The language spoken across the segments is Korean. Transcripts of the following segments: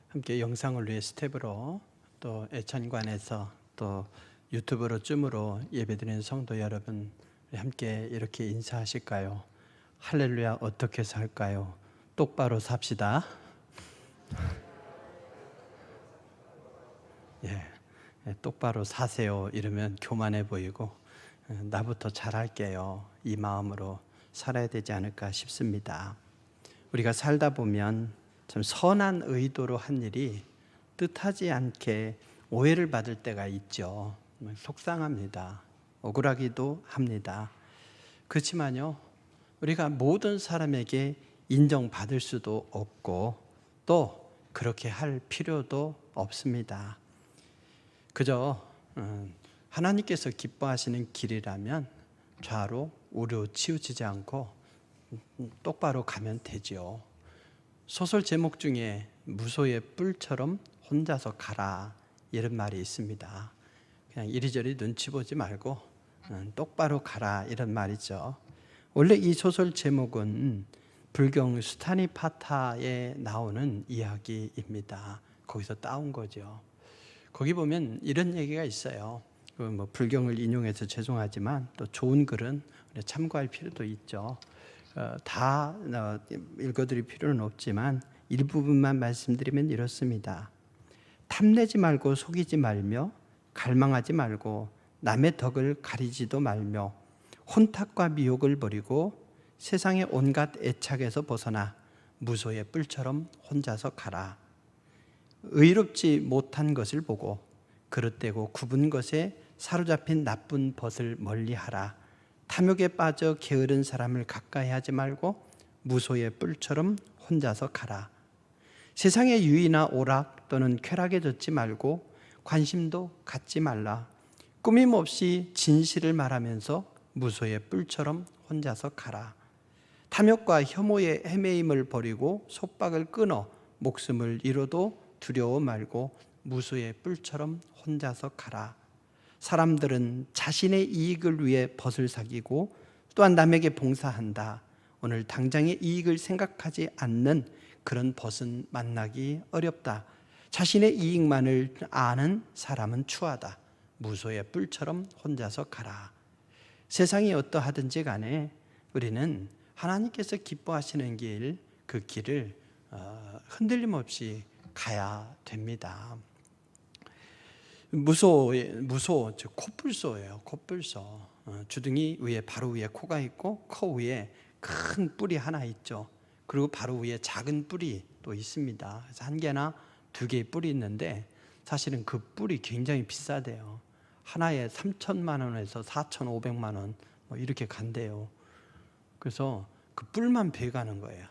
함께 영상을 위해 스텝으로 또 애찬관에서 또 유튜브로 줌으로 예배드리는 성도 여러분, 함께 이렇게 인사하실까요? 할렐루야, 어떻게 살까요? 똑바로 삽시다. 똑바로 사세요 이러면 교만해 보이고, 나부터 잘할게요, 이 마음으로 살아야 되지 않을까 싶습니다. 우리가 살다 보면 참 선한 의도로 한 일이 뜻하지 않게 오해를 받을 때가 있죠. 속상합니다. 억울하기도 합니다. 그렇지만요, 우리가 모든 사람에게 인정받을 수도 없고 또 그렇게 할 필요도 없습니다. 그저 하나님께서 기뻐하시는 길이라면 좌로 우로 치우치지 않고 똑바로 가면 되죠. 소설 제목 중에 무소의 뿔처럼 혼자서 가라, 이런 말이 있습니다. 그냥 이리저리 눈치 보지 말고 똑바로 가라, 이런 말이죠. 원래 이 소설 제목은 불경 수타니파타에 나오는 이야기입니다. 거기서 따온 거죠. 거기 보면 이런 얘기가 있어요. 불경을 인용해서 죄송하지만 또 좋은 글은 참고할 필요도 있죠. 다 읽어드릴 필요는 없지만 일부분만 말씀드리면 이렇습니다. 탐내지 말고 속이지 말며 갈망하지 말고 남의 덕을 가리지도 말며 혼탁과 미혹을 버리고 세상의 온갖 애착에서 벗어나 무소의 뿔처럼 혼자서 가라. 의롭지 못한 것을 보고 그릇되고 굽은 것에 사로잡힌 나쁜 벗을 멀리하라. 탐욕에 빠져 게으른 사람을 가까이 하지 말고 무소의 뿔처럼 혼자서 가라. 세상의 유의나 오락 또는 쾌락에 젖지 말고 관심도 갖지 말라. 꾸밈없이 진실을 말하면서 무소의 뿔처럼 혼자서 가라. 탐욕과 혐오의 헤매임을 버리고 속박을 끊어 목숨을 잃어도 두려워 말고 무소의 뿔처럼 혼자서 가라. 사람들은 자신의 이익을 위해 벗을 사귀고 또한 남에게 봉사한다. 오늘 당장의 이익을 생각하지 않는 그런 벗은 만나기 어렵다. 자신의 이익만을 아는 사람은 추하다. 무소의 뿔처럼 혼자서 가라. 세상이 어떠하든지 간에 우리는 하나님께서 기뻐하시는 길, 그 길을 흔들림 없이 가야 됩니다. 무소, 즉 코뿔소예요. 코뿔소. 주둥이 위에, 바로 위에 코가 있고 코 위에 큰 뿔이 하나 있죠. 그리고 바로 위에 작은 뿔이 또 있습니다. 그래서 한 개나 두 개의 뿔이 있는데 사실은 그 뿔이 굉장히 비싸대요. 하나에 3천만 원에서 4,500만 원 이렇게 간대요. 그래서 그 뿔만 베가는 거예요.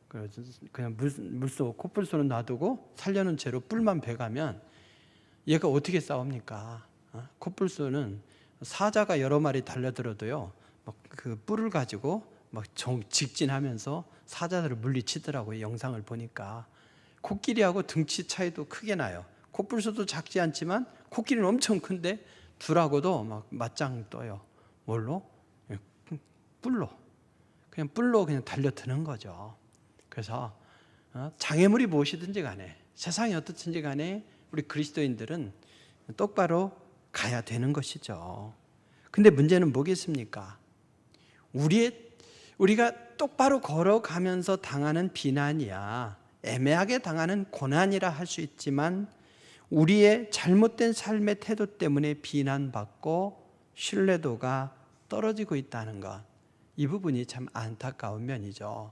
그래서 그냥 물소, 코뿔소는 놔두고 살려는 채로 뿔만 베가면 얘가 어떻게 싸웁니까? 코뿔소는 사자가 여러 마리 달려들어도요, 그 뿔을 가지고 직진하면서 사자들을 물리치더라고요. 영상을 보니까. 코끼리하고 등치 차이도 크게 나요. 코뿔소도 작지 않지만 코끼리는 엄청 큰데 둘하고도 맞짱 떠요. 뭘로? 뿔로. 그냥 뿔로 그냥 달려드는 거죠. 그래서 장애물이 무엇이든지 간에, 세상이 어떻든지 간에 우리 그리스도인들은 똑바로 가야 되는 것이죠. 근데 문제는 뭐겠습니까? 우리가 똑바로 걸어가면서 당하는 비난이야, 애매하게 당하는 고난이라 할 수 있지만 우리의 잘못된 삶의 태도 때문에 비난받고 신뢰도가 떨어지고 있다는 것, 이 부분이 참 안타까운 면이죠.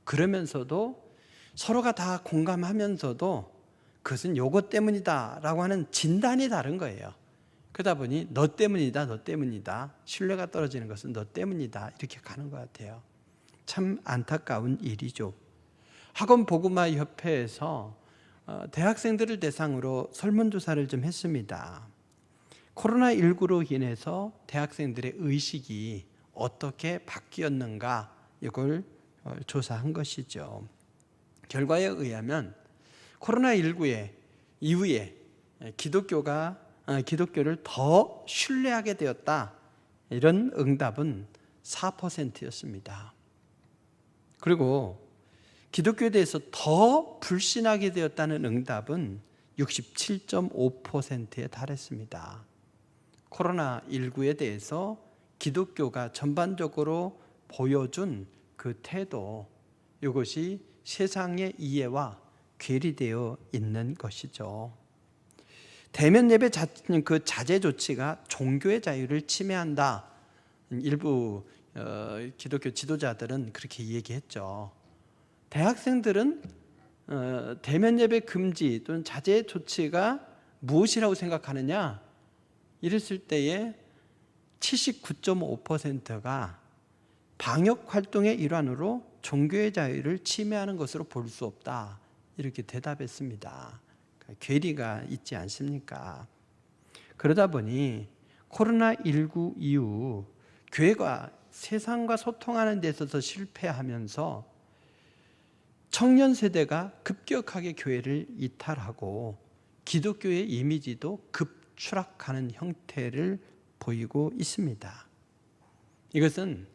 그러면서도 서로가 다 공감하면서도 그것은 요것 때문이다 라고 하는 진단이 다른 거예요. 그러다 보니 너 때문이다, 너 때문이다, 신뢰가 떨어지는 것은 너 때문이다, 이렇게 가는 것 같아요. 참 안타까운 일이죠. 학원 복음화 협회에서 대학생들을 대상으로 설문조사를 좀 했습니다. 코로나19로 인해서 대학생들의 의식이 어떻게 바뀌었는가, 이걸 조사한 것이죠. 결과에 의하면 코로나19 이후에 기독교를 더 신뢰하게 되었다, 이런 응답은 4%였습니다. 그리고 기독교에 대해서 더 불신하게 되었다는 응답은 67.5%에 달했습니다. 코로나19에 대해서 기독교가 전반적으로 보여준 그 태도, 이것이 세상의 이해와 괴리되어 있는 것이죠. 대면 예배 그 자제 조치가 종교의 자유를 침해한다. 일부 기독교 지도자들은 그렇게 얘기했죠. 대학생들은 대면 예배 금지 또는 자제 조치가 무엇이라고 생각하느냐? 이랬을 때에 79.5%가 방역 활동의 일환으로 종교의 자유를 침해하는 것으로 볼 수 없다. 이렇게 대답했습니다. 괴리가 있지 않습니까? 그러다 보니 코로나19 이후 교회가 세상과 소통하는 데 있어서 실패하면서 청년 세대가 급격하게 교회를 이탈하고 기독교의 이미지도 급추락하는 형태를 보이고 있습니다. 이것은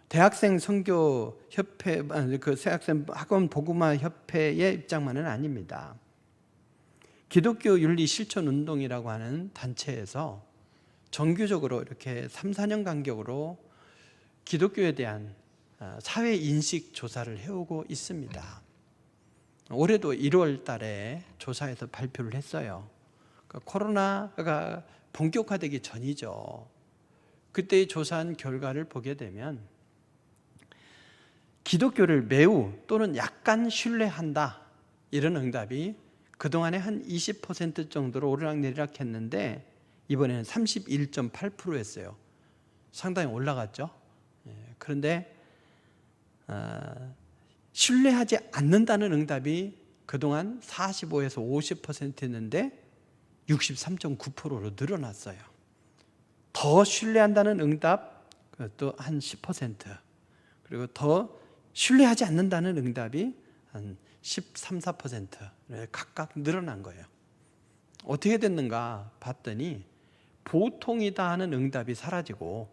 대학생 선교협회, 그 대학생 학원 복음화 협회의 입장만은 아닙니다. 기독교 윤리 실천 운동이라고 하는 단체에서 정규적으로 이렇게 3, 4년 간격으로 기독교에 대한 사회 인식 조사를 해오고 있습니다. 올해도 1월 달에 조사해서 발표를 했어요. 그러니까 코로나가 본격화되기 전이죠. 그때 조사한 결과를 보게 되면 기독교를 매우 또는 약간 신뢰한다, 이런 응답이 그동안에 한 20% 정도로 오르락내리락 했는데 이번에는 31.8%였어요. 상당히 올라갔죠. 그런데 신뢰하지 않는다는 응답이 그동안 45에서 50%였는데 63.9%로 늘어났어요. 더 신뢰한다는 응답 또 한 10%, 그리고 더 신뢰하지 않는다는 응답이 한 13, 4% 각각 늘어난 거예요. 어떻게 됐는가 봤더니 보통이다 하는 응답이 사라지고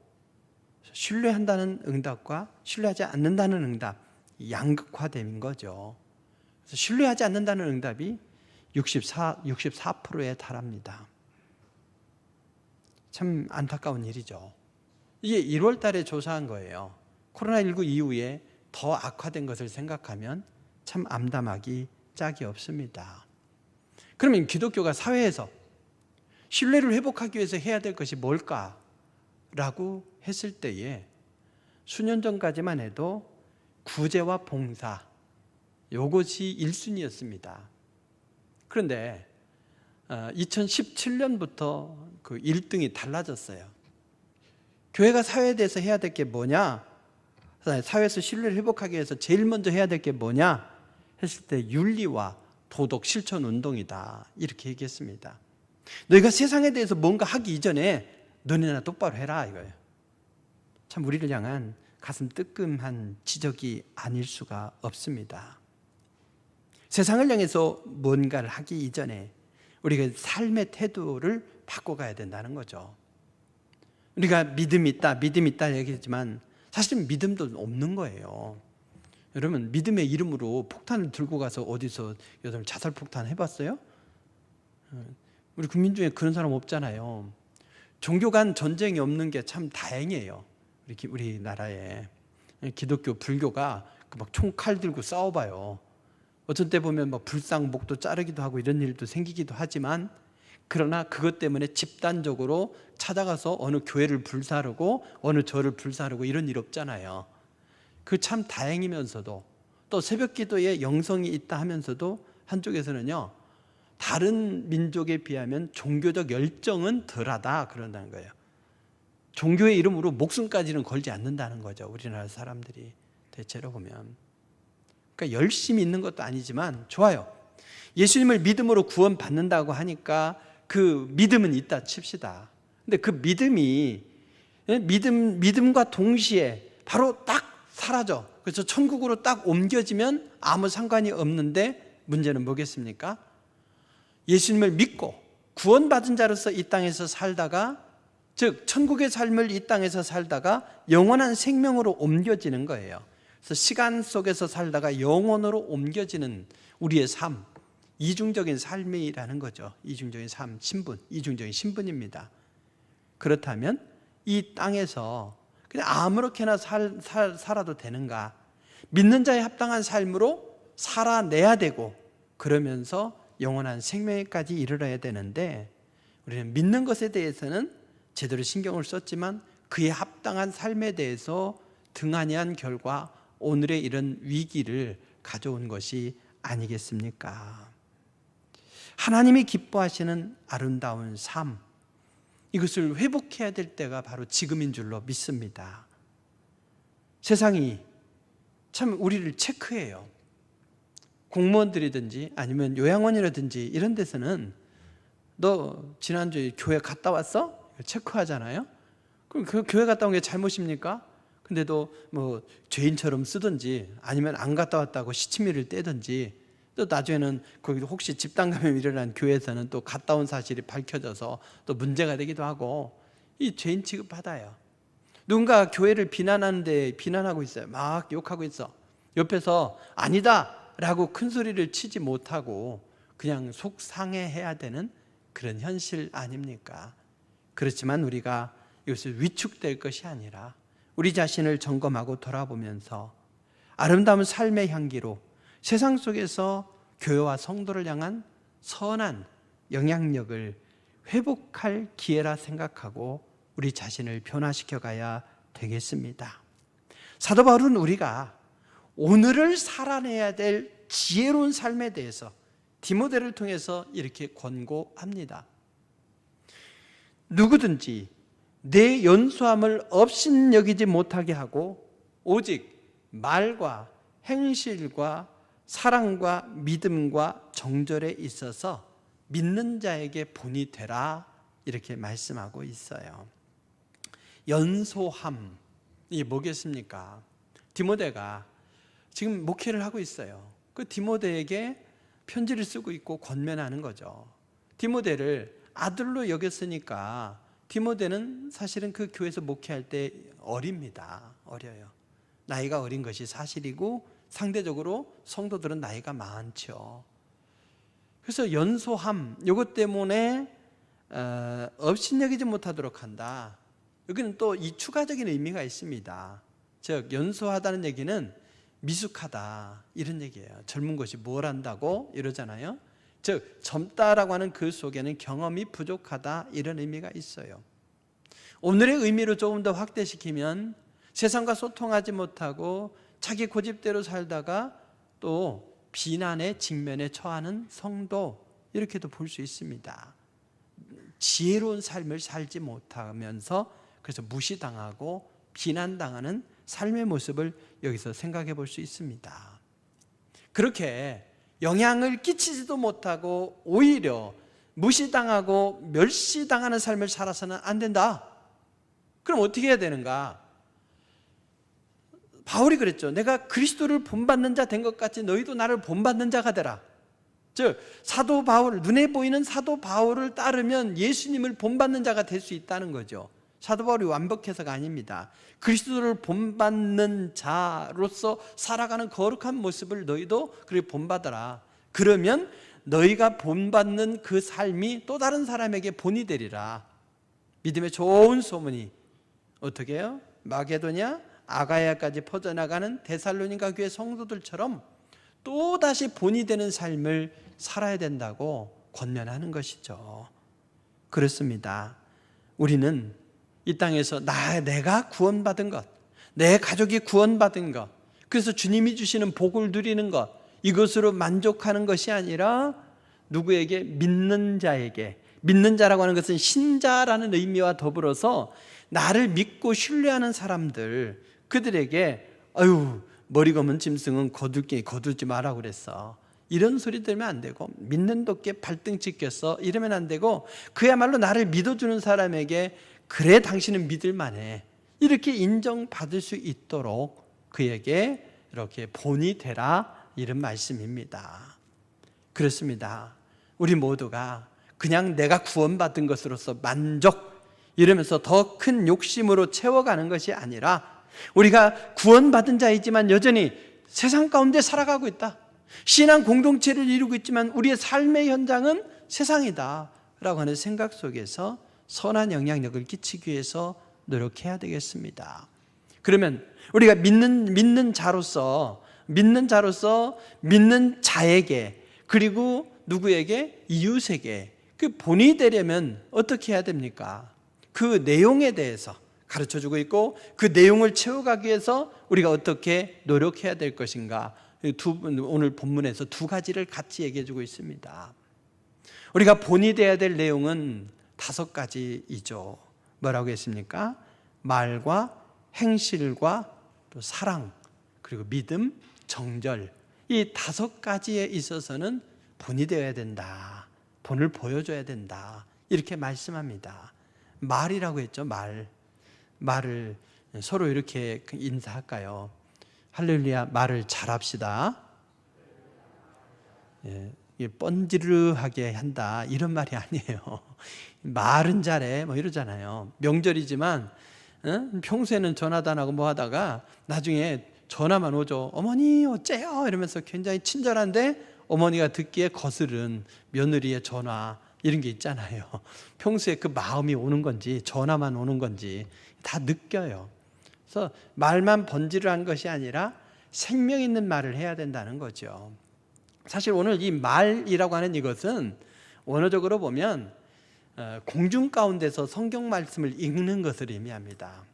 신뢰한다는 응답과 신뢰하지 않는다는 응답, 양극화된 거죠. 그래서 신뢰하지 않는다는 응답이 64%에 달합니다. 참 안타까운 일이죠. 이게 1월 달에 조사한 거예요. 코로나19 이후에 더 악화된 것을 생각하면 참 암담하기 짝이 없습니다. 그러면 기독교가 사회에서 신뢰를 회복하기 위해서 해야 될 것이 뭘까라고 했을 때에 수년 전까지만 해도 구제와 봉사, 이것이 1순위였습니다. 그런데 2017년부터 그 1등이 달라졌어요. 교회가 사회에 대해서 해야 될 게 뭐냐? 사회에서 신뢰를 회복하기 위해서 제일 먼저 해야 될 게 뭐냐? 했을 때 윤리와 도덕 실천 운동이다, 이렇게 얘기했습니다. 너희가 세상에 대해서 뭔가 하기 이전에 너네나 똑바로 해라, 이거예요. 참 우리를 향한 가슴 뜨끔한 지적이 아닐 수가 없습니다. 세상을 향해서 뭔가를 하기 이전에 우리가 삶의 태도를 바꿔가야 된다는 거죠. 우리가 믿음 있다 얘기했지만 사실은 믿음도 없는 거예요. 여러분, 믿음의 이름으로 폭탄을 들고 가서 어디서 여러분 자살 폭탄 해봤어요? 우리 국민 중에 그런 사람 없잖아요. 종교 간 전쟁이 없는 게 참 다행이에요. 우리나라에 기독교, 불교가 막 총 칼 들고 싸워봐요. 어떤 때 보면 막 불상 목도 자르기도 하고 이런 일도 생기기도 하지만, 그러나 그것 때문에 집단적으로 찾아가서 어느 교회를 불사르고 어느 절을 불사르고 이런 일 없잖아요. 그 참 다행이면서도, 또 새벽 기도에 영성이 있다 하면서도 한쪽에서는요, 다른 민족에 비하면 종교적 열정은 덜하다 그런다는 거예요. 종교의 이름으로 목숨까지는 걸지 않는다는 거죠, 우리나라 사람들이 대체로 보면. 그러니까 열심히 있는 것도 아니지만 좋아요. 예수님을 믿음으로 구원받는다고 하니까 그 믿음은 있다 칩시다. 근데 그 믿음과 동시에 바로 딱 사라져. 그래서 천국으로 딱 옮겨지면 아무 상관이 없는데, 문제는 뭐겠습니까? 예수님을 믿고 구원받은 자로서 이 땅에서 살다가, 즉 천국의 삶을 이 땅에서 살다가 영원한 생명으로 옮겨지는 거예요. 그래서 시간 속에서 살다가 영원으로 옮겨지는 우리의 삶, 이중적인 삶이라는 거죠. 이중적인 삶, 신분, 이중적인 신분입니다. 그렇다면 이 땅에서 그냥 아무렇게나 살아도 되는가? 믿는 자에 합당한 삶으로 살아내야 되고, 그러면서 영원한 생명에까지 이르러야 되는데, 우리는 믿는 것에 대해서는 제대로 신경을 썼지만 그에 합당한 삶에 대해서 등한히 한 결과 오늘의 이런 위기를 가져온 것이 아니겠습니까? 하나님이 기뻐하시는 아름다운 삶, 이것을 회복해야 될 때가 바로 지금인 줄로 믿습니다. 세상이 참 우리를 체크해요. 공무원들이든지 아니면 요양원이라든지 이런 데서는 너 지난주에 교회 갔다 왔어? 체크하잖아요. 그럼 그 교회 갔다 온 게 잘못입니까? 근데도 뭐 죄인처럼 쓰든지 아니면 안 갔다 왔다고 시치미를 떼든지, 또 나중에는 거기 혹시 집단 감염이 일어난 교회에서는 또 갔다 온 사실이 밝혀져서 또 문제가 되기도 하고, 이 죄인 취급받아요. 누군가 교회를 비난하는데 비난하고 있어요. 막 욕하고 있어. 옆에서 아니다 라고 큰 소리를 치지 못하고 그냥 속상해해야 되는 그런 현실 아닙니까? 그렇지만 우리가 이것을 위축될 것이 아니라 우리 자신을 점검하고 돌아보면서 아름다운 삶의 향기로 세상 속에서 교회와 성도를 향한 선한 영향력을 회복할 기회라 생각하고 우리 자신을 변화시켜 가야 되겠습니다. 사도 바울은 우리가 오늘을 살아내야 될 지혜로운 삶에 대해서 디모데를 통해서 이렇게 권고합니다. 누구든지 내 연소함을 업신여기지 못하게 하고 오직 말과 행실과 사랑과 믿음과 정절에 있어서 믿는 자에게 본이 되라, 이렇게 말씀하고 있어요. 연소함, 이게 뭐겠습니까? 디모데가 지금 목회를 하고 있어요. 그 디모데에게 편지를 쓰고 있고 권면하는 거죠. 디모데를 아들로 여겼으니까 디모데는 사실은 그 교회에서 목회할 때 어립니다. 어려요. 나이가 어린 것이 사실이고 상대적으로 성도들은 나이가 많죠. 그래서 연소함, 이것 때문에 업신여기지 못하도록 한다. 여기는 또 이 추가적인 의미가 있습니다. 즉 연소하다는 얘기는 미숙하다 이런 얘기예요. 젊은 것이 뭘 안다고 이러잖아요. 즉 젊다라고 하는 그 속에는 경험이 부족하다 이런 의미가 있어요. 오늘의 의미로 조금 더 확대시키면 세상과 소통하지 못하고 자기 고집대로 살다가 또 비난의 직면에 처하는 성도, 이렇게도 볼 수 있습니다. 지혜로운 삶을 살지 못하면서 그래서 무시당하고 비난당하는 삶의 모습을 여기서 생각해 볼 수 있습니다. 그렇게 영향을 끼치지도 못하고 오히려 무시당하고 멸시당하는 삶을 살아서는 안 된다. 그럼 어떻게 해야 되는가? 바울이 그랬죠. 내가 그리스도를 본받는 자 된 것 같이 너희도 나를 본받는 자가 되라. 즉 사도 바울, 눈에 보이는 사도 바울을 따르면 예수님을 본받는 자가 될 수 있다는 거죠. 사도 바울이 완벽해서가 아닙니다. 그리스도를 본받는 자로서 살아가는 거룩한 모습을 너희도 그렇게 본받아라. 그러면 너희가 본받는 그 삶이 또 다른 사람에게 본이 되리라. 믿음의 좋은 소문이 어떻게 해요? 마게도냐, 아가야까지 퍼져나가는 데살로니가 교회 성도들처럼 또다시 본이 되는 삶을 살아야 된다고 권면하는 것이죠. 그렇습니다. 우리는 이 땅에서 내가 구원받은 것, 내 가족이 구원받은 것, 그래서 주님이 주시는 복을 누리는 것, 이것으로 만족하는 것이 아니라 누구에게? 믿는 자에게. 믿는 자라고 하는 것은 신자라는 의미와 더불어서 나를 믿고 신뢰하는 사람들, 그들에게 아유 머리 검은 짐승은 거둘지 마라 그랬어, 이런 소리 들으면 안 되고, 믿는 도끼에 발등치 꼈어 이러면 안 되고, 그야말로 나를 믿어주는 사람에게 그래 당신은 믿을만해 이렇게 인정받을 수 있도록 그에게 이렇게 본이 되라, 이런 말씀입니다. 그렇습니다. 우리 모두가 그냥 내가 구원받은 것으로서 만족 이러면서 더 큰 욕심으로 채워가는 것이 아니라 우리가 구원받은 자이지만 여전히 세상 가운데 살아가고 있다. 신앙 공동체를 이루고 있지만 우리의 삶의 현장은 세상이다 라고 하는 생각 속에서 선한 영향력을 끼치기 위해서 노력해야 되겠습니다. 그러면 우리가 믿는 자로서 믿는 자에게, 그리고 누구에게? 이웃에게 그 본이 되려면 어떻게 해야 됩니까? 그 내용에 대해서 가르쳐주고 있고, 그 내용을 채워가기 위해서 우리가 어떻게 노력해야 될 것인가, 오늘 본문에서 두 가지를 같이 얘기해주고 있습니다. 우리가 본이 되어야 될 내용은 5가지이죠. 뭐라고 했습니까? 말과 행실과 또 사랑, 그리고 믿음, 정절, 이 5가지에 있어서는 본이 되어야 된다, 본을 보여줘야 된다, 이렇게 말씀합니다. 말이라고 했죠. 말을 서로 이렇게 인사할까요? 할렐루야, 말을 잘합시다. 뻔지르하게 한다, 이런 말이 아니에요. 말은 잘해 뭐 이러잖아요. 명절이지만 평소에는 전화도 안 하고 뭐 하다가 나중에 전화만 오죠. 어머니 어째요? 이러면서 굉장히 친절한데 어머니가 듣기에 거스른 며느리의 전화, 이런 게 있잖아요. 평소에 그 마음이 오는 건지 전화만 오는 건지 다 느껴요. 그래서 말만 번지르한 것이 아니라 생명 있는 말을 해야 된다는 거죠. 사실 오늘 이 말이라고 하는 이것은 원어적으로 보면 공중 가운데서 성경 말씀을 읽는 것을 의미합니다.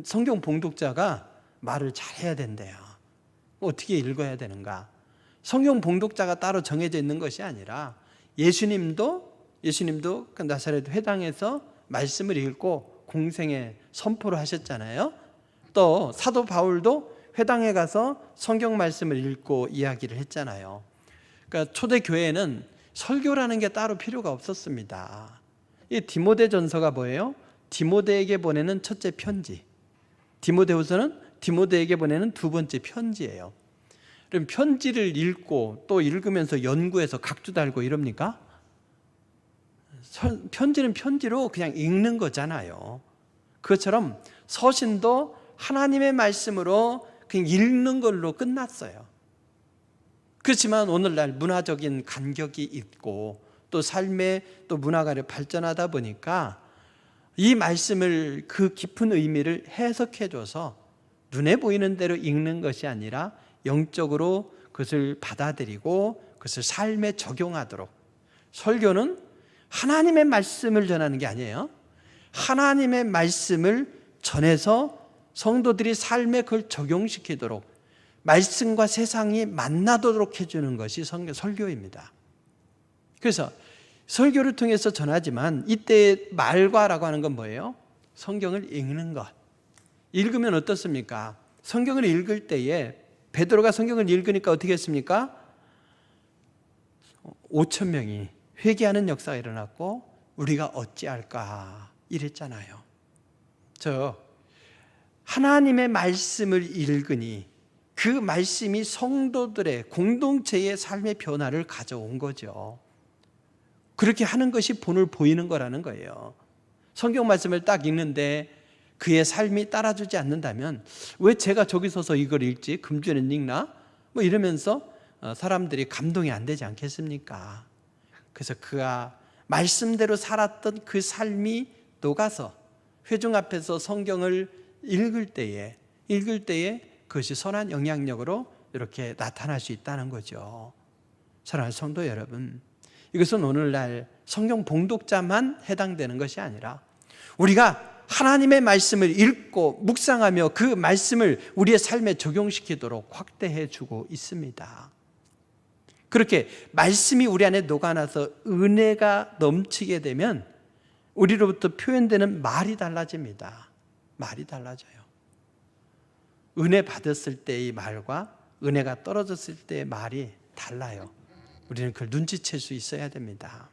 성경 봉독자가 말을 잘해야 된대요. 어떻게 읽어야 되는가? 성경 봉독자가 따로 정해져 있는 것이 아니라 예수님도 그 나사렛 회당에서 말씀을 읽고 공생에 선포를 하셨잖아요. 또 사도 바울도 회당에 가서 성경 말씀을 읽고 이야기를 했잖아요. 그러니까 초대 교회는 설교라는 게 따로 필요가 없었습니다. 이 디모데전서가 뭐예요? 디모데에게 보내는 첫째 편지. 디모데후서는 디모데에게 보내는 2번째 편지예요. 그럼 편지를 읽고 또 읽으면서 연구해서 각주 달고 이럽니까? 편지는 편지로 그냥 읽는 거잖아요. 그것처럼 서신도 하나님의 말씀으로 그냥 읽는 걸로 끝났어요. 그렇지만 오늘날 문화적인 간격이 있고 또 삶의 또 문화가 발전하다 보니까 이 말씀을 그 깊은 의미를 해석해줘서 눈에 보이는 대로 읽는 것이 아니라 영적으로 그것을 받아들이고 그것을 삶에 적용하도록, 설교는 하나님의 말씀을 전하는 게 아니에요. 하나님의 말씀을 전해서 성도들이 삶에 그걸 적용시키도록, 말씀과 세상이 만나도록 해주는 것이 설교입니다. 그래서 설교를 통해서 전하지만 이때의 말과라고 하는 건 뭐예요? 성경을 읽는 것. 읽으면 어떻습니까? 성경을 읽을 때에 베드로가 성경을 읽으니까 어떻게 했습니까? 5천 명이 회개하는 역사가 일어났고 우리가 어찌할까 이랬잖아요. 하나님의 말씀을 읽으니 그 말씀이 성도들의 공동체의 삶의 변화를 가져온 거죠. 그렇게 하는 것이 본을 보이는 거라는 거예요. 성경 말씀을 딱 읽는데 그의 삶이 따라주지 않는다면 왜 제가 저기 서서 이걸 읽지? 금주에는 읽나? 뭐 이러면서 사람들이 감동이 안 되지 않겠습니까? 그래서 그가 말씀대로 살았던 그 삶이 녹아서 회중 앞에서 성경을 읽을 때에 그것이 선한 영향력으로 이렇게 나타날 수 있다는 거죠. 사랑하는 성도 여러분, 이것은 오늘날 성경 봉독자만 해당되는 것이 아니라 우리가 하나님의 말씀을 읽고 묵상하며 그 말씀을 우리의 삶에 적용시키도록 확대해 주고 있습니다. 그렇게 말씀이 우리 안에 녹아나서 은혜가 넘치게 되면 우리로부터 표현되는 말이 달라집니다. 말이 달라져요. 은혜 받았을 때의 말과 은혜가 떨어졌을 때의 말이 달라요. 우리는 그걸 눈치챌 수 있어야 됩니다.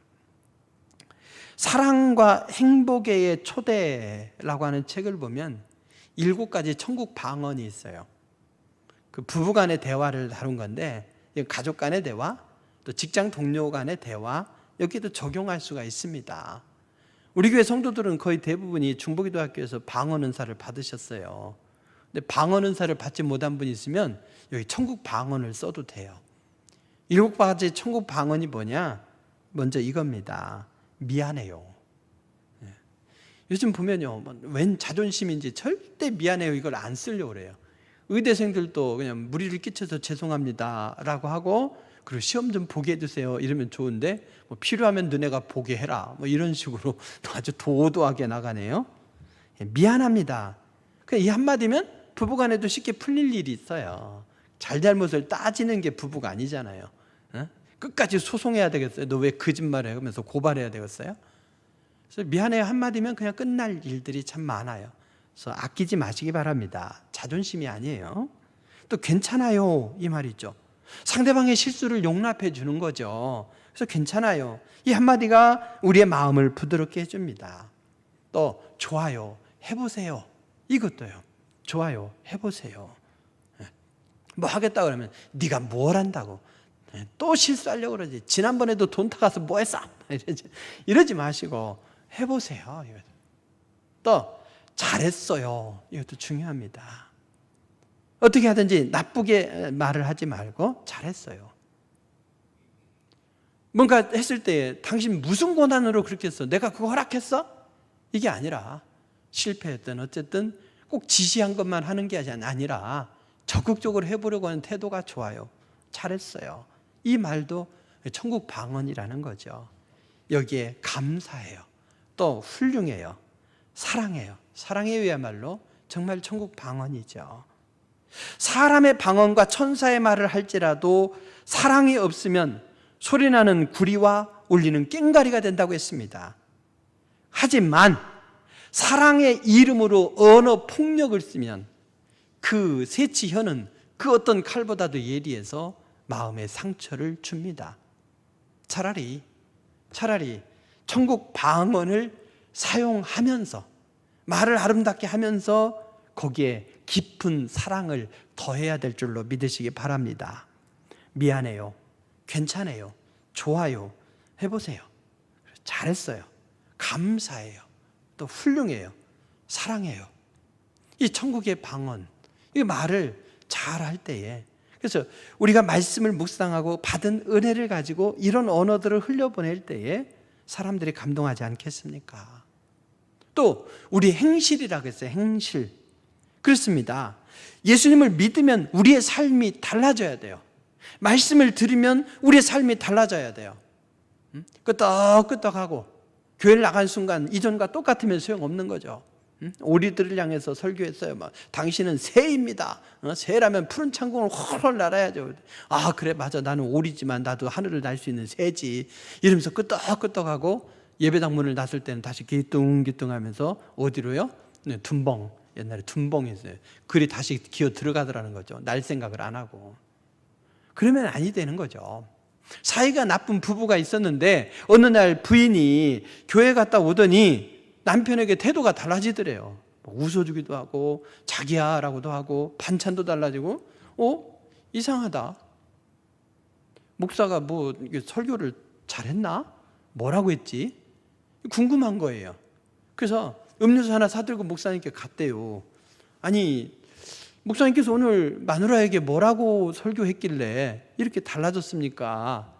사랑과 행복의 초대라고 하는 책을 보면 7가지 천국 방언이 있어요. 그 부부 간의 대화를 다룬 건데 가족 간의 대화, 또 직장 동료 간의 대화, 여기도 적용할 수가 있습니다. 우리 교회 성도들은 거의 대부분이 중보기도학교에서 방언 은사를 받으셨어요. 근데 방언 은사를 받지 못한 분이 있으면 여기 천국 방언을 써도 돼요. 7가지 천국 방언이 뭐냐? 먼저 이겁니다. 미안해요. 요즘 보면요, 웬 자존심인지 절대 미안해요 이걸 안 쓰려고 그래요. 의대생들도 그냥 무리를 끼쳐서 죄송합니다 라고 하고, 그리고 시험 좀 보게 해주세요 이러면 좋은데, 뭐 필요하면 너네가 보게 해라 뭐 이런 식으로 아주 도도하게 나가네요. 미안합니다. 이 한마디면 부부간에도 쉽게 풀릴 일이 있어요. 잘잘못을 따지는 게 부부가 아니잖아요. 끝까지 소송해야 되겠어요? 너 왜 거짓말해? 하면서 고발해야 되겠어요? 그래서 미안해요 한마디면 그냥 끝날 일들이 참 많아요. 그래서 아끼지 마시기 바랍니다. 자존심이 아니에요. 또 괜찮아요 이 말이죠. 상대방의 실수를 용납해 주는 거죠. 그래서 괜찮아요 이 한마디가 우리의 마음을 부드럽게 해줍니다. 또 좋아요 해보세요 이것도요. 좋아요 해보세요. 뭐 하겠다 그러면 네가 뭘 한다고 또 실수하려고 그러지. 지난번에도 돈 타가서 뭐 했어? 이러지 마시고 해보세요. 또 잘했어요. 이것도 중요합니다. 어떻게 하든지 나쁘게 말을 하지 말고 잘했어요. 뭔가 했을 때 당신 무슨 권한으로 그렇게 했어? 내가 그거 허락했어? 이게 아니라 실패했든 어쨌든 꼭 지시한 것만 하는 게 아니라 적극적으로 해보려고 하는 태도가 좋아요. 잘했어요. 이 말도 천국 방언이라는 거죠. 여기에 감사해요. 또 훌륭해요. 사랑해요. 사랑해요야말로 정말 천국 방언이죠. 사람의 방언과 천사의 말을 할지라도 사랑이 없으면 소리나는 구리와 울리는 꽹과리가 된다고 했습니다. 하지만 사랑의 이름으로 언어 폭력을 쓰면 그 세치혀는 그 어떤 칼보다도 예리해서 마음의 상처를 줍니다. 차라리 천국 방언을 사용하면서 말을 아름답게 하면서 거기에 깊은 사랑을 더해야 될 줄로 믿으시기 바랍니다. 미안해요. 괜찮아요. 좋아요. 해보세요. 잘했어요. 감사해요. 또 훌륭해요. 사랑해요. 이 천국의 방언, 이 말을 잘 할 때에, 그래서 우리가 말씀을 묵상하고 받은 은혜를 가지고 이런 언어들을 흘려보낼 때에 사람들이 감동하지 않겠습니까? 또 우리 행실이라고 했어요. 행실. 그렇습니다. 예수님을 믿으면 우리의 삶이 달라져야 돼요. 말씀을 들으면 우리의 삶이 달라져야 돼요. 끄떡끄떡하고 교회를 나간 순간 이전과 똑같으면 소용없는 거죠. 오리들을 향해서 설교했어요. 당신은 새입니다. 새라면 푸른 창공을 훨훨 날아야죠. 아 그래 맞아, 나는 오리지만 나도 하늘을 날 수 있는 새지 이러면서 끄떡끄떡하고 예배당 문을 놨을 때는 다시 기뚱기뚱하면서 어디로요? 네, 둔벙. 옛날에 둔벙이 있어요. 글이 다시 기어 들어가더라는 거죠. 날 생각을 안 하고. 그러면 아니 되는 거죠. 사이가 나쁜 부부가 있었는데 어느 날 부인이 교회 갔다 오더니 남편에게 태도가 달라지더래요. 웃어주기도 하고 자기야 라고도 하고 반찬도 달라지고 이상하다. 목사가 뭐 설교를 잘했나? 뭐라고 했지? 궁금한 거예요. 그래서 음료수 하나 사들고 목사님께 갔대요. 아니 목사님께서 오늘 마누라에게 뭐라고 설교했길래 이렇게 달라졌습니까?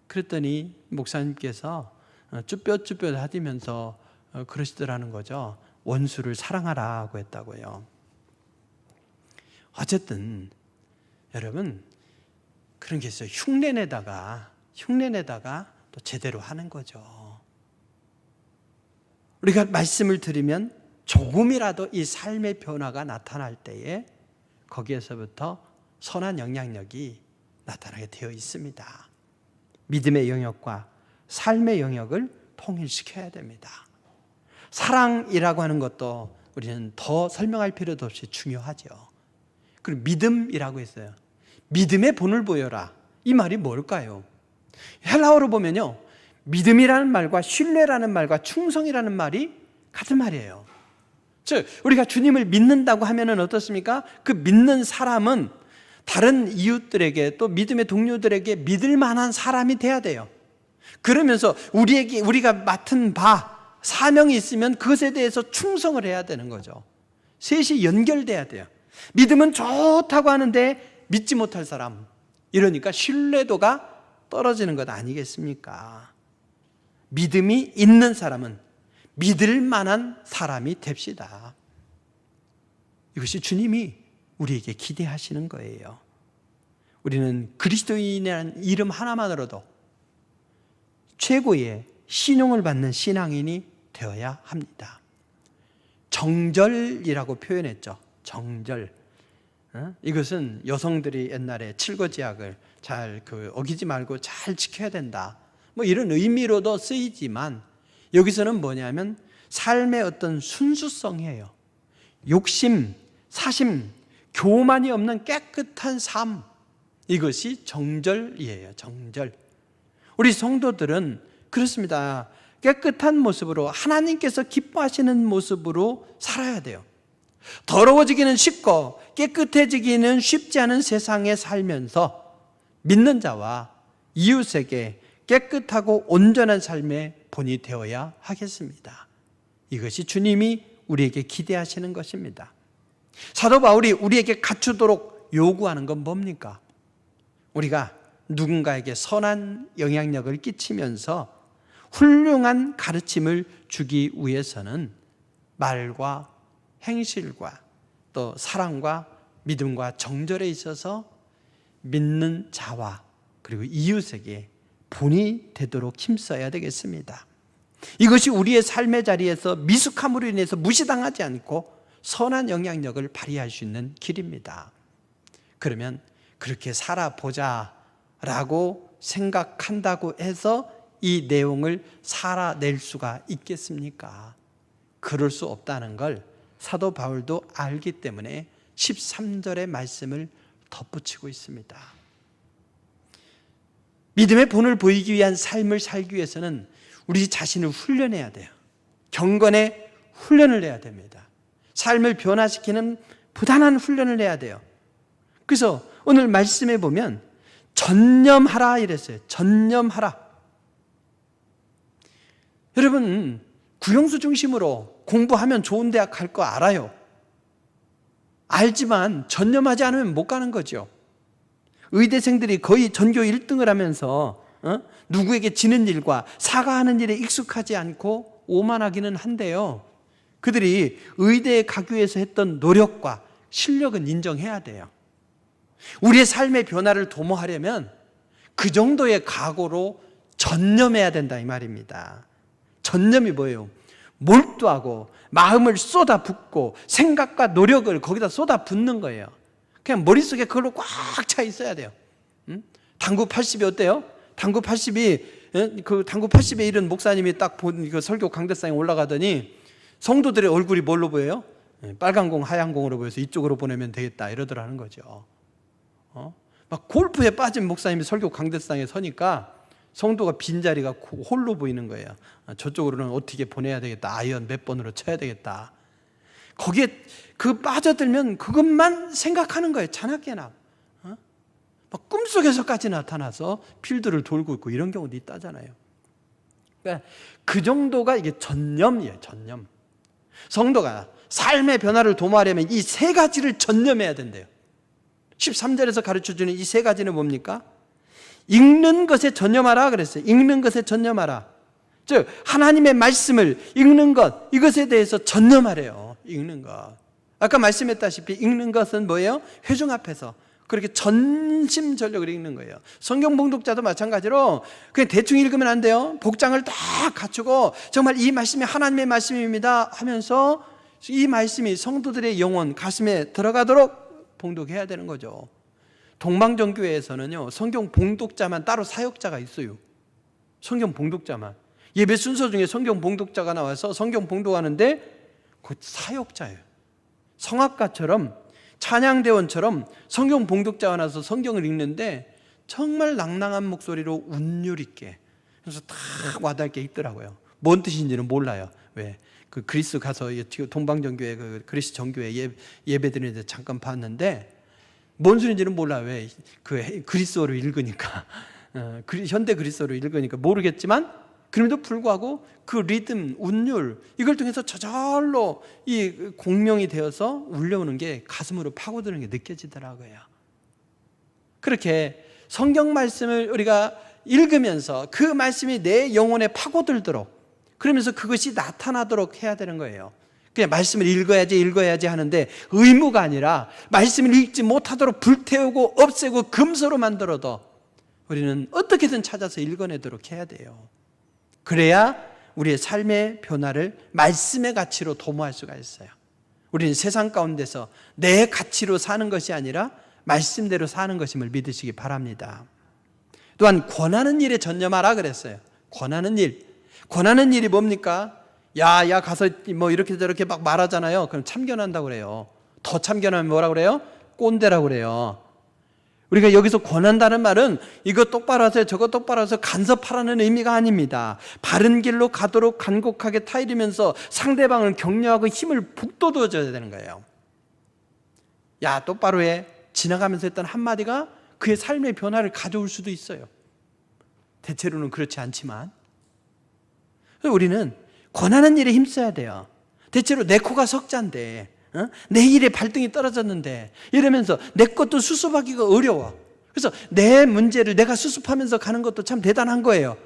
그랬더니 목사님께서 쭈뼛쭈뼛 하시면서 그러시더라는 거죠. 원수를 사랑하라고 했다고요. 어쨌든 여러분 그런 게 있어요. 흉내내다가 또 제대로 하는 거죠. 우리가 말씀을 들으면 조금이라도 이 삶의 변화가 나타날 때에 거기에서부터 선한 영향력이 나타나게 되어 있습니다. 믿음의 영역과 삶의 영역을 통일시켜야 됩니다. 사랑이라고 하는 것도 우리는 더 설명할 필요도 없이 중요하죠. 그리고 믿음이라고 했어요. 믿음의 본을 보여라. 이 말이 뭘까요? 헬라어로 보면요, 믿음이라는 말과 신뢰라는 말과 충성이라는 말이 같은 말이에요. 즉 우리가 주님을 믿는다고 하면은 어떻습니까? 그 믿는 사람은 다른 이웃들에게 또 믿음의 동료들에게 믿을 만한 사람이 돼야 돼요. 그러면서 우리가 맡은 바 사명이 있으면 그것에 대해서 충성을 해야 되는 거죠. 셋이 연결돼야 돼요. 믿음은 좋다고 하는데 믿지 못할 사람, 이러니까 신뢰도가 떨어지는 것 아니겠습니까? 믿음이 있는 사람은 믿을 만한 사람이 됩시다. 이것이 주님이 우리에게 기대하시는 거예요. 우리는 그리스도인이라는 이름 하나만으로도 최고의 신용을 받는 신앙인이 되어야 합니다. 정절이라고 표현했죠. 정절. 이것은 여성들이 옛날에 칠거지약을 잘 어기지 말고 잘 지켜야 된다, 뭐 이런 의미로도 쓰이지만, 여기서는 뭐냐면 삶의 어떤 순수성이에요. 욕심, 사심, 교만이 없는 깨끗한 삶, 이것이 정절이에요. 정절. 우리 성도들은 그렇습니다. 깨끗한 모습으로, 하나님께서 기뻐하시는 모습으로 살아야 돼요. 더러워지기는 쉽고 깨끗해지기는 쉽지 않은 세상에 살면서 믿는 자와 이웃에게 깨끗하고 온전한 삶의 본이 되어야 하겠습니다. 이것이 주님이 우리에게 기대하시는 것입니다. 사도 바울이 우리에게 갖추도록 요구하는 건 뭡니까? 우리가 누군가에게 선한 영향력을 끼치면서 훌륭한 가르침을 주기 위해서는 말과 행실과 또 사랑과 믿음과 정절에 있어서 믿는 자와 그리고 이웃에게 본이 되도록 힘써야 되겠습니다. 이것이 우리의 삶의 자리에서 미숙함으로 인해서 무시당하지 않고 선한 영향력을 발휘할 수 있는 길입니다. 그러면 그렇게 살아보자 라고 생각한다고 해서 이 내용을 살아낼 수가 있겠습니까? 그럴 수 없다는 걸 사도 바울도 알기 때문에 13절의 말씀을 덧붙이고 있습니다. 믿음의 본을 보이기 위한 삶을 살기 위해서는 우리 자신을 훈련해야 돼요. 경건의 훈련을 해야 됩니다. 삶을 변화시키는 부단한 훈련을 해야 돼요. 그래서 오늘 말씀에 보면 전념하라 이랬어요. 전념하라. 여러분, 국영수 중심으로 공부하면 좋은 대학 갈 거 알아요. 알지만 전념하지 않으면 못 가는 거죠. 의대생들이 거의 전교 1등을 하면서 누구에게 지는 일과 사과하는 일에 익숙하지 않고 오만하기는 한데요, 그들이 의대에 가기 위해서 했던 노력과 실력은 인정해야 돼요. 우리의 삶의 변화를 도모하려면 그 정도의 각오로 전념해야 된다 이 말입니다. 전념이 뭐예요? 몰두하고 마음을 쏟아붓고 생각과 노력을 거기다 쏟아붓는 거예요. 그냥 머릿속에 그걸로 꽉 차 있어야 돼요. 당구 80이 어때요? 당구 80이 그 당구 80에 이른 목사님이 딱 본 그 설교 강대상에 올라가더니 성도들의 얼굴이 뭘로 보여요? 빨간 공, 하얀 공으로 보여서 이쪽으로 보내면 되겠다 이러더라는 거죠. 막 골프에 빠진 목사님이 설교 강대상에 서니까 성도가 빈자리가 홀로 보이는 거예요. 저쪽으로는 어떻게 보내야 되겠다, 아이언 몇 번으로 쳐야 되겠다. 거기에 빠져들면 그것만 생각하는 거예요. 자나깨나 막 꿈속에서까지 나타나서 필드를 돌고 있고 이런 경우도 있다잖아요. 그러니까 그 정도가 이게 전념이에요. 전념. 성도가 삶의 변화를 도모하려면 이 세 가지를 전념해야 된대요. 13절에서 가르쳐주는 이 세 가지는 뭡니까? 읽는 것에 전념하라 그랬어요. 읽는 것에 전념하라. 즉 하나님의 말씀을 읽는 것, 이것에 대해서 전념하래요. 읽는 것. 아까 말씀했다시피 읽는 것은 뭐예요? 회중 앞에서 그렇게 전심전력을 읽는 거예요. 성경 봉독자도 마찬가지로 그냥 대충 읽으면 안 돼요. 복장을 딱 갖추고 정말 이 말씀이 하나님의 말씀입니다 하면서 이 말씀이 성도들의 영혼, 가슴에 들어가도록 봉독해야 되는 거죠. 동방정교회에서는요, 성경 봉독자만 따로 사역자가 있어요. 성경 봉독자만. 예배 순서 중에 성경 봉독자가 나와서 성경 봉독하는데 그 사역자예요. 성악가처럼 찬양대원처럼 성경 봉독자가 나서 성경을 읽는데 정말 낭낭한 목소리로 운율 있게, 그래서 딱 와닿게 읽더라고요. 뭔 뜻인지는 몰라요. 왜? 그 그리스 가서 동방정교회 그 그리스 정교회 예배 드리는데 잠깐 봤는데 뭔 소리인지는 몰라. 왜? 그 그리스어로 읽으니까 현대 그리스어로 읽으니까 모르겠지만 그럼에도 불구하고 그 리듬, 운율 이걸 통해서 저절로 이 공명이 되어서 울려오는 게 가슴으로 파고드는 게 느껴지더라고요. 그렇게 성경 말씀을 우리가 읽으면서 그 말씀이 내 영혼에 파고들도록, 그러면서 그것이 나타나도록 해야 되는 거예요. 그냥 말씀을 읽어야지 하는데 의무가 아니라 말씀을 읽지 못하도록 불태우고 없애고 금서로 만들어도 우리는 어떻게든 찾아서 읽어내도록 해야 돼요. 그래야 우리의 삶의 변화를 말씀의 가치로 도모할 수가 있어요. 우리는 세상 가운데서 내 가치로 사는 것이 아니라 말씀대로 사는 것임을 믿으시기 바랍니다. 또한 권하는 일에 전념하라 그랬어요. 권하는 일이 뭡니까? 야 가서 뭐 이렇게 저렇게 막 말하잖아요. 그럼 참견한다고 그래요. 더 참견하면 뭐라고 그래요? 꼰대라고 그래요. 우리가 여기서 권한다는 말은 이거 똑바로 하세요, 저거 똑바로 하세요 간섭하라는 의미가 아닙니다. 바른 길로 가도록 간곡하게 타이르면서 상대방을 격려하고 힘을 북돋워줘야 되는 거예요. 야 똑바로 해, 지나가면서 했던 한마디가 그의 삶의 변화를 가져올 수도 있어요. 대체로는 그렇지 않지만 우리는 권하는 일에 힘써야 돼요. 대체로 내 코가 석자인데 내 일에 발등이 떨어졌는데 이러면서 내 것도 수습하기가 어려워. 그래서 내 문제를 내가 수습하면서 가는 것도 참 대단한 거예요.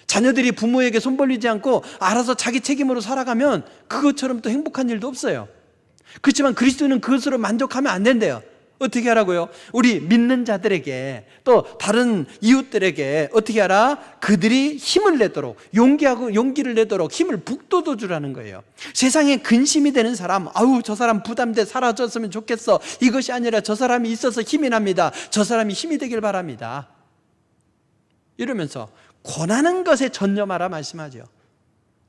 자녀들이 부모에게 손 벌리지 않고 알아서 자기 책임으로 살아가면 그것처럼 또 행복한 일도 없어요. 그렇지만 그리스도는 그것으로 만족하면 안 된대요. 어떻게 하라고요? 우리 믿는 자들에게 또 다른 이웃들에게 어떻게 하라? 그들이 힘을 내도록, 용기를 내도록 힘을 북돋워 주라는 거예요. 세상에 근심이 되는 사람, 아우 저 사람 부담돼 사라졌으면 좋겠어, 이것이 아니라 저 사람이 있어서 힘이 납니다, 저 사람이 힘이 되길 바랍니다, 이러면서 권하는 것에 전념하라 말씀하죠.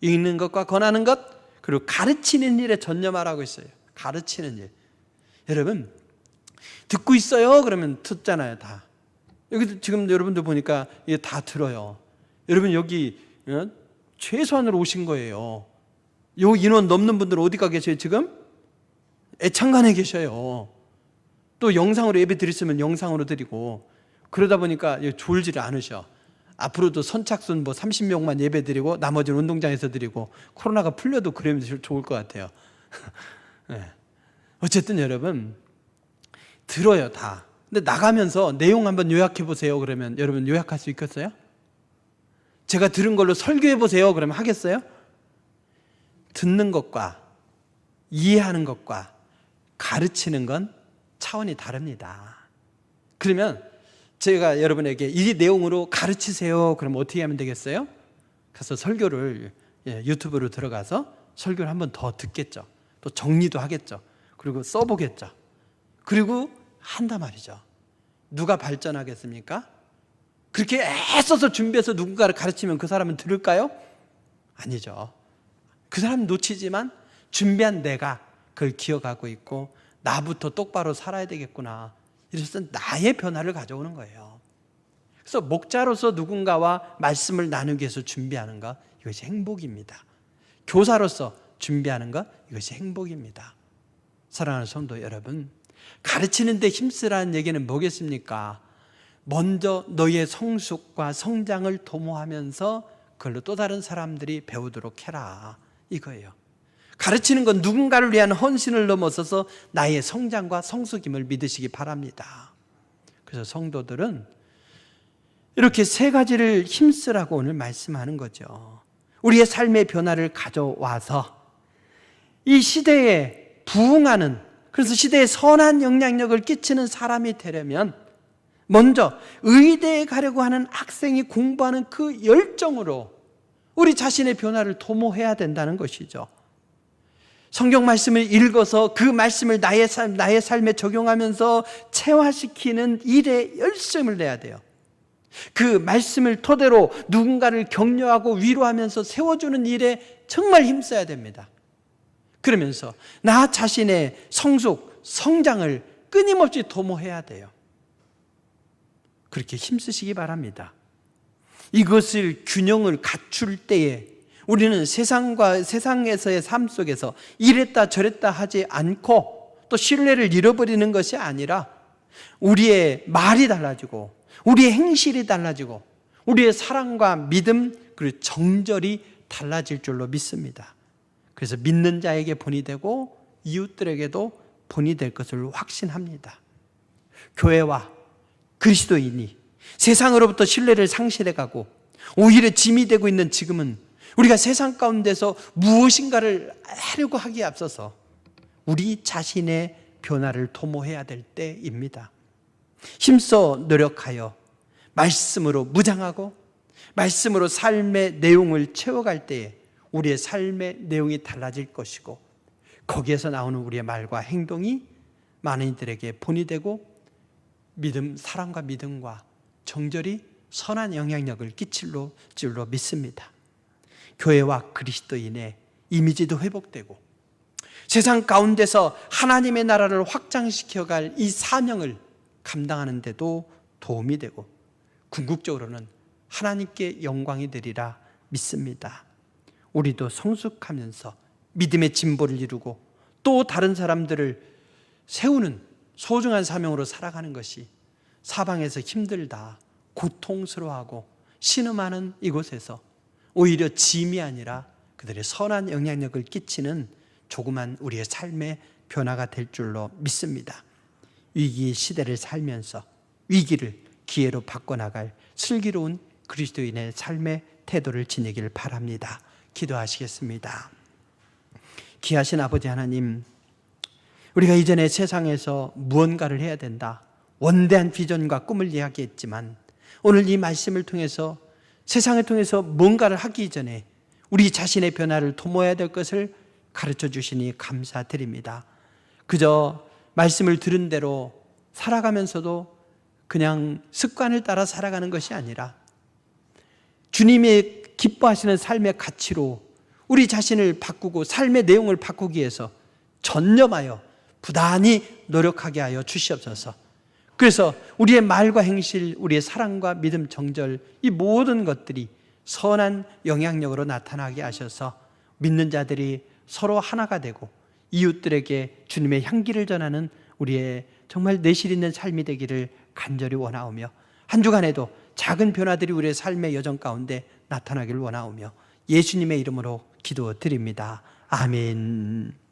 읽는 것과 권하는 것, 그리고 가르치는 일에 전념하라고 했어요. 가르치는 일. 여러분 듣고 있어요? 그러면 듣잖아요. 다. 여기 지금 여러분들 보니까 이게 다 들어요. 여러분 여기 최소한으로 오신 거예요. 요 인원 넘는 분들은 어디 가 계세요 지금? 애창관에 계셔요. 또 영상으로 예배 드렸으면 영상으로 드리고, 그러다 보니까 졸지를 않으셔. 앞으로도 선착순 30명만 예배 드리고 나머지는 운동장에서 드리고, 코로나가 풀려도 그러면 좋을 것 같아요. 네. 어쨌든 여러분 들어요 다. 근데 나가면서 내용 한번 요약해 보세요 그러면 여러분 요약할 수 있겠어요? 제가 들은 걸로 설교해 보세요 그러면 하겠어요? 듣는 것과 이해하는 것과 가르치는 건 차원이 다릅니다. 그러면 제가 여러분에게 이 내용으로 가르치세요 그러면 어떻게 하면 되겠어요? 가서 설교를 유튜브로 들어가서 설교를 한번 더 듣겠죠. 또 정리도 하겠죠. 그리고 써보겠죠. 그리고 한단 말이죠. 누가 발전하겠습니까? 그렇게 애써서 준비해서 누군가를 가르치면 그 사람은 들을까요? 아니죠. 그 사람은 놓치지만 준비한 내가 그걸 기억하고 있고 나부터 똑바로 살아야 되겠구나, 이래서 나의 변화를 가져오는 거예요. 그래서 목자로서 누군가와 말씀을 나누기 위해서 준비하는 것, 이것이 행복입니다. 교사로서 준비하는 것, 이것이 행복입니다. 사랑하는 성도 여러분, 가르치는 데 힘쓰라는 얘기는 뭐겠습니까? 먼저 너의 성숙과 성장을 도모하면서 그걸로 또 다른 사람들이 배우도록 해라, 이거예요. 가르치는 건 누군가를 위한 헌신을 넘어서서 나의 성장과 성숙임을 믿으시기 바랍니다. 그래서 성도들은 이렇게 세 가지를 힘쓰라고 오늘 말씀하는 거죠. 우리의 삶의 변화를 가져와서 이 시대에 부응하는, 그래서 시대에 선한 영향력을 끼치는 사람이 되려면 먼저 의대에 가려고 하는 학생이 공부하는 그 열정으로 우리 자신의 변화를 도모해야 된다는 것이죠. 성경 말씀을 읽어서 그 말씀을 나의 삶에 적용하면서 체화시키는 일에 열심을 내야 돼요. 그 말씀을 토대로 누군가를 격려하고 위로하면서 세워주는 일에 정말 힘써야 됩니다. 그러면서 나 자신의 성숙, 성장을 끊임없이 도모해야 돼요. 그렇게 힘쓰시기 바랍니다. 이것을 균형을 갖출 때에 우리는 세상에서의 삶 속에서 이랬다 저랬다 하지 않고 또 신뢰를 잃어버리는 것이 아니라 우리의 말이 달라지고 우리의 행실이 달라지고 우리의 사랑과 믿음 그리고 정절이 달라질 줄로 믿습니다. 그래서 믿는 자에게 본이 되고 이웃들에게도 본이 될 것을 확신합니다. 교회와 그리스도인이 세상으로부터 신뢰를 상실해가고 오히려 짐이 되고 있는 지금은 우리가 세상 가운데서 무엇인가를 하려고 하기에 앞서서 우리 자신의 변화를 도모해야 될 때입니다. 힘써 노력하여 말씀으로 무장하고 말씀으로 삶의 내용을 채워갈 때에 우리의 삶의 내용이 달라질 것이고 거기에서 나오는 우리의 말과 행동이 많은 이들에게 본이 되고 믿음, 사랑과 믿음과 정절이 선한 영향력을 끼칠 줄로 믿습니다. 교회와 그리스도인의 이미지도 회복되고 세상 가운데서 하나님의 나라를 확장시켜갈 이 사명을 감당하는 데도 도움이 되고 궁극적으로는 하나님께 영광이 되리라 믿습니다. 우리도 성숙하면서 믿음의 진보를 이루고 또 다른 사람들을 세우는 소중한 사명으로 살아가는 것이 사방에서 힘들다, 고통스러워하고 신음하는 이곳에서 오히려 짐이 아니라 그들의 선한 영향력을 끼치는 조그만 우리의 삶의 변화가 될 줄로 믿습니다. 위기 시대를 살면서 위기를 기회로 바꿔나갈 슬기로운 그리스도인의 삶의 태도를 지니길 바랍니다. 기도하시겠습니다. 귀하신 아버지 하나님, 우리가 이전에 세상에서 무언가를 해야 된다, 원대한 비전과 꿈을 이야기했지만 오늘 이 말씀을 통해서 세상을 통해서 뭔가를 하기 전에 우리 자신의 변화를 도모해야 될 것을 가르쳐 주시니 감사드립니다. 그저 말씀을 들은 대로 살아가면서도 그냥 습관을 따라 살아가는 것이 아니라 주님의 기뻐하시는 삶의 가치로 우리 자신을 바꾸고 삶의 내용을 바꾸기 위해서 전념하여 부단히 노력하게 하여 주시옵소서. 그래서 우리의 말과 행실, 우리의 사랑과 믿음, 정절, 이 모든 것들이 선한 영향력으로 나타나게 하셔서 믿는 자들이 서로 하나가 되고 이웃들에게 주님의 향기를 전하는 우리의 정말 내실 있는 삶이 되기를 간절히 원하오며 한 주간에도 작은 변화들이 우리의 삶의 여정 가운데 나타나기를 원하오며 예수님의 이름으로 기도드립니다. 아멘.